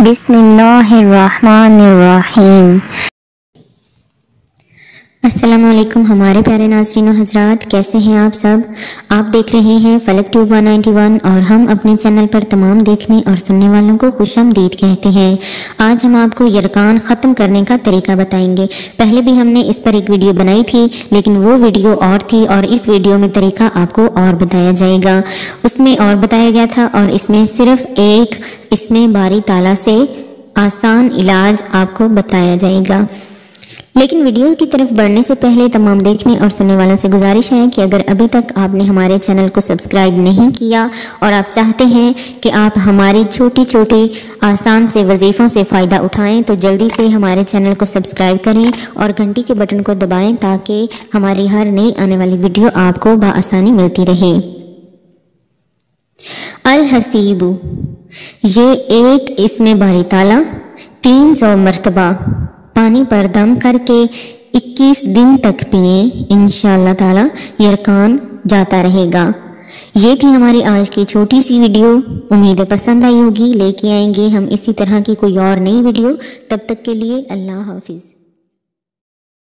बिस्मिल्लाहिर्रहमानिर्रहीम। अस्सलाम वालेकुम हमारे प्यारे नाज़रीन व हज़रात, कैसे हैं आप सब। आप देख रहे हैं फलक ट्यूब 191 और हम अपने चैनल पर तमाम देखने और सुनने वालों को खुशामदीद कहते हैं। आज हम आपको यरकान ख़त्म करने का तरीका बताएंगे। पहले भी हमने इस पर एक वीडियो बनाई थी, लेकिन वो वीडियो और थी और इस वीडियो में तरीका आपको और बताया जाएगा। उसमें और बताया गया था और इसमें सिर्फ एक इसमें बारी ताला से आसान इलाज आपको बताया जाएगा। लेकिन वीडियो की तरफ बढ़ने से पहले तमाम देखने और सुनने वालों से गुजारिश है कि अगर अभी तक आपने हमारे चैनल को सब्सक्राइब नहीं किया और आप चाहते हैं कि आप हमारी छोटी छोटी आसान से वजीफ़ों से फ़ायदा उठाएं, तो जल्दी से हमारे चैनल को सब्सक्राइब करें और घंटी के बटन को दबाएं ताकि हमारी हर नई आने वाली वीडियो आपको बआसानी मिलती रहे। अल हसीबु, ये एक इसमें बारी ताला 300 मरतबा पानी पर दम करके 21 दिन तक पिए, इंशाअल्लाह ताला यरकान जाता रहेगा। ये थी हमारी आज की छोटी सी वीडियो। उम्मीद है पसंद आई होगी। लेके आएंगे हम इसी तरह की कोई और नई वीडियो। तब तक के लिए अल्लाह हाफिज़।